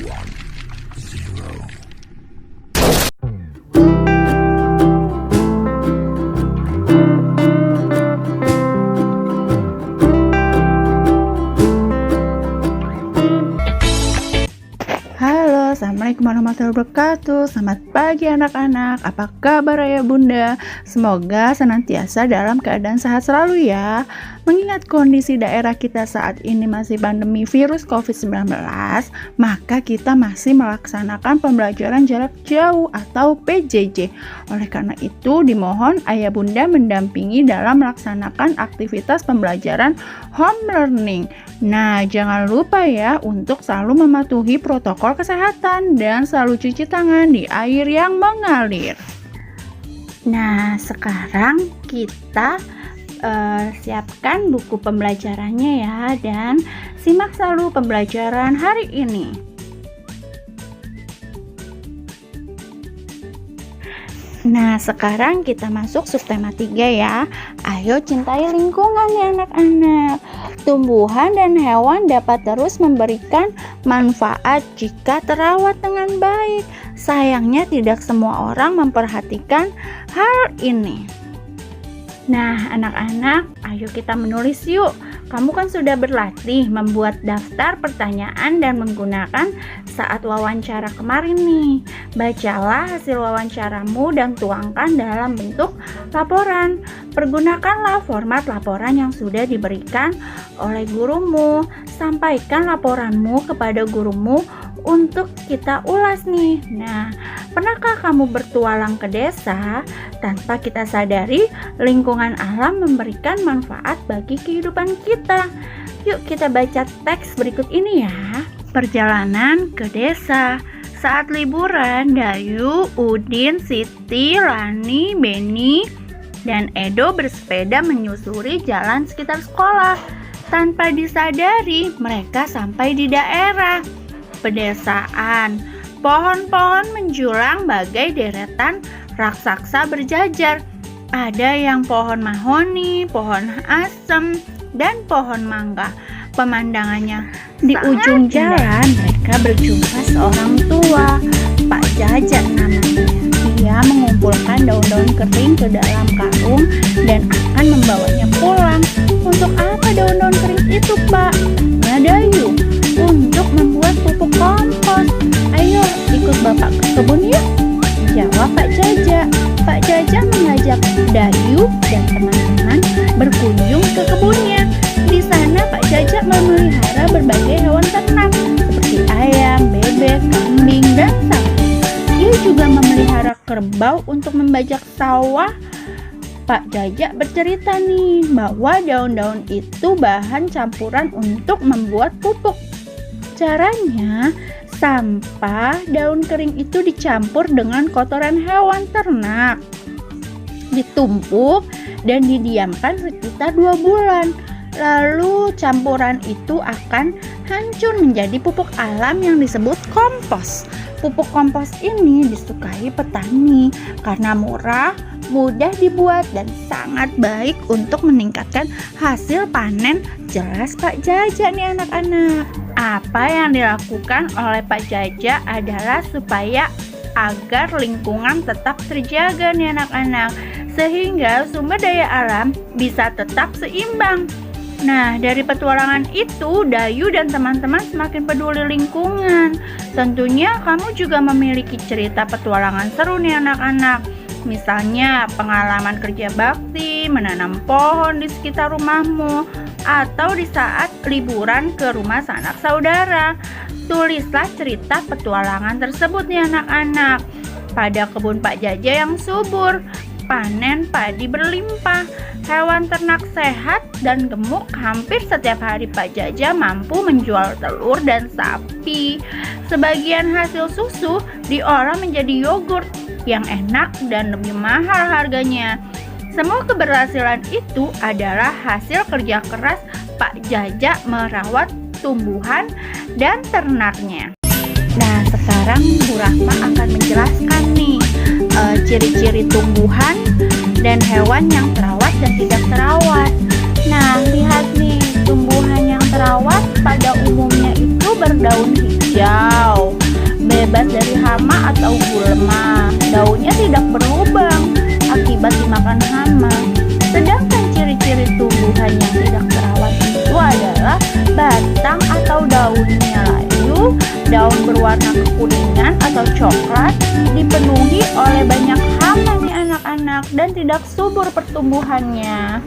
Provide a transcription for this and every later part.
Halo, assalamualaikum warahmatullahi wabarakatuh. Selamat pagi anak-anak. Apa kabar ayah bunda? Semoga senantiasa dalam keadaan sehat selalu ya. Mengingat kondisi daerah kita saat ini masih pandemi virus COVID-19, maka kita masih melaksanakan pembelajaran jarak jauh atau PJJ. Oleh karena itu, dimohon ayah bunda mendampingi dalam melaksanakan aktivitas pembelajaran home learning. Nah, jangan lupa ya untuk selalu mematuhi protokol kesehatan dan selalu cuci tangan di air yang mengalir. Nah, sekarang kita siapkan buku pembelajarannya ya, dan simak selalu pembelajaran hari ini. Nah, sekarang kita masuk subtema 3 ya. Ayo cintai lingkungan ya anak-anak. Tumbuhan dan hewan dapat terus memberikan manfaat jika terawat dengan baik. Sayangnya tidak semua orang memperhatikan hal ini. Nah, anak-anak, ayo kita menulis yuk. Kamu kan sudah berlatih membuat daftar pertanyaan dan menggunakan saat wawancara kemarin nih. Bacalah hasil wawancaramu dan tuangkan dalam bentuk laporan. Pergunakanlah format laporan yang sudah diberikan oleh gurumu. Sampaikan laporanmu kepada gurumu untuk kita ulas nih. Nah, pernahkah kamu bertualang ke desa tanpa kita sadari lingkungan alam memberikan manfaat bagi kehidupan kita? Yuk kita baca teks berikut ini ya. Perjalanan ke desa. Saat liburan, Dayu, Udin, Siti, Rani, Beni, dan Edo bersepeda menyusuri jalan sekitar sekolah. Tanpa disadari, mereka sampai di daerah pedesaan. Pohon-pohon menjulang bagai deretan raksasa berjajar. Ada yang pohon mahoni, pohon asem, dan pohon mangga. Pemandangannya di ujung jalan mereka berjumpa seorang tua, Pak Jajak namanya. Ia mengumpulkan daun-daun kering ke dalam karung dan akan membawanya pulang. Untuk apa daun-daun kering itu, Pak? Tanya Dayu. Untuk membuat pupuk kompos. Ayo ikut Bapak ke kebun yuk, jawab Pak Jajak. Pak Jajak mengajak Dayu dan teman-teman berkunjung ke kebunnya. Di sana Pak Jajak memelihara berbagai hewan ternak seperti ayam, bebek, kambing, dan sapi. Ia juga memelihara kerbau untuk membajak sawah. Pak Jajak bercerita nih bahwa daun-daun itu bahan campuran untuk membuat pupuk. Caranya, sampah daun kering itu dicampur dengan kotoran hewan ternak, ditumpuk dan didiamkan sekitar 2 bulan. Lalu campuran itu akan hancur menjadi pupuk alam yang disebut kompos. Pupuk kompos ini disukai petani karena murah, mudah dibuat, dan sangat baik untuk meningkatkan hasil panen. Jelas Pak Jajak nih anak-anak. Apa yang dilakukan oleh Pak Jajak adalah supaya agar lingkungan tetap terjaga nih anak-anak, sehingga sumber daya alam bisa tetap seimbang. Nah, dari petualangan itu, Dayu dan teman-teman semakin peduli lingkungan. Tentunya kamu juga memiliki cerita petualangan seru nih anak-anak. Misalnya pengalaman kerja bakti, menanam pohon di sekitar rumahmu, atau di saat liburan ke rumah sanak saudara. Tulislah cerita petualangan tersebut nih anak-anak. Pada kebun Pak Jajak yang subur, panen padi berlimpah, hewan ternak sehat dan gemuk. Hampir setiap hari Pak Jajak mampu menjual telur dan sapi. Sebagian hasil susu diolah menjadi yogurt yang enak dan lebih mahal harganya. Semua keberhasilan itu adalah hasil kerja keras Pak Jajak merawat tumbuhan dan ternaknya. Nah, sekarang Bu Rahma akan menjelaskan nih ciri-ciri tumbuhan dan hewan yang terawat dan tidak terawat. Nah, lihat nih, tumbuhan yang terawat pada umumnya itu berdaun hijau, bebas dari hama atau gulma. Daunnya tidak berlubang akibat dimakan hama. Sedangkan ciri-ciri tumbuhan yang tidak terawat itu adalah batang atau daunnya layu, daun berwarna kekuningan atau coklat, dipenuhi oleh banyak hama nih anak-anak, dan tidak subur pertumbuhannya.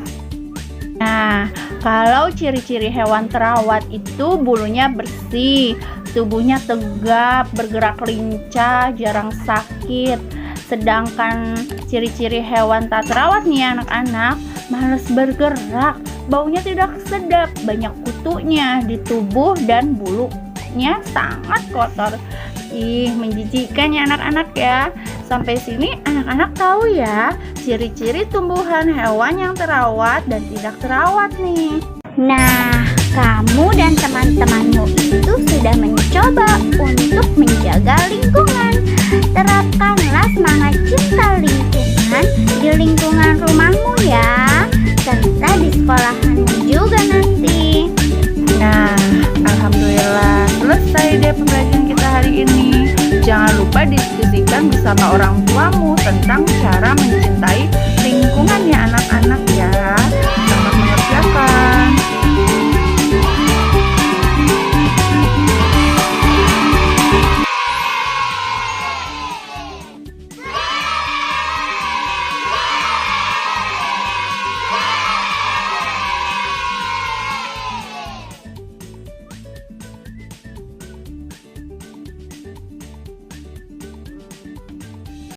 Nah, kalau ciri-ciri hewan terawat itu bulunya bersih, tubuhnya tegap, bergerak lincah, jarang sakit. Sedangkan ciri-ciri hewan tak terawat nih anak-anak, malas bergerak, baunya tidak sedap, banyak kutunya di tubuh dan bulunya sangat kotor. Menjijikkan ya anak-anak ya. Sampai sini anak-anak tahu ya ciri-ciri tumbuhan hewan yang terawat dan tidak terawat nih. Nah, kamu dan teman-temanmu itu sudah mencoba untuk menjaga lingkungan. Terapkanlah semangat cinta lingkungan di lingkungan rumahmu ya, serta di sekolahanmu juga nanti. Nah, alhamdulillah selesai deh pembelajaran kita hari ini. Jangan lupa diskusikan bersama orang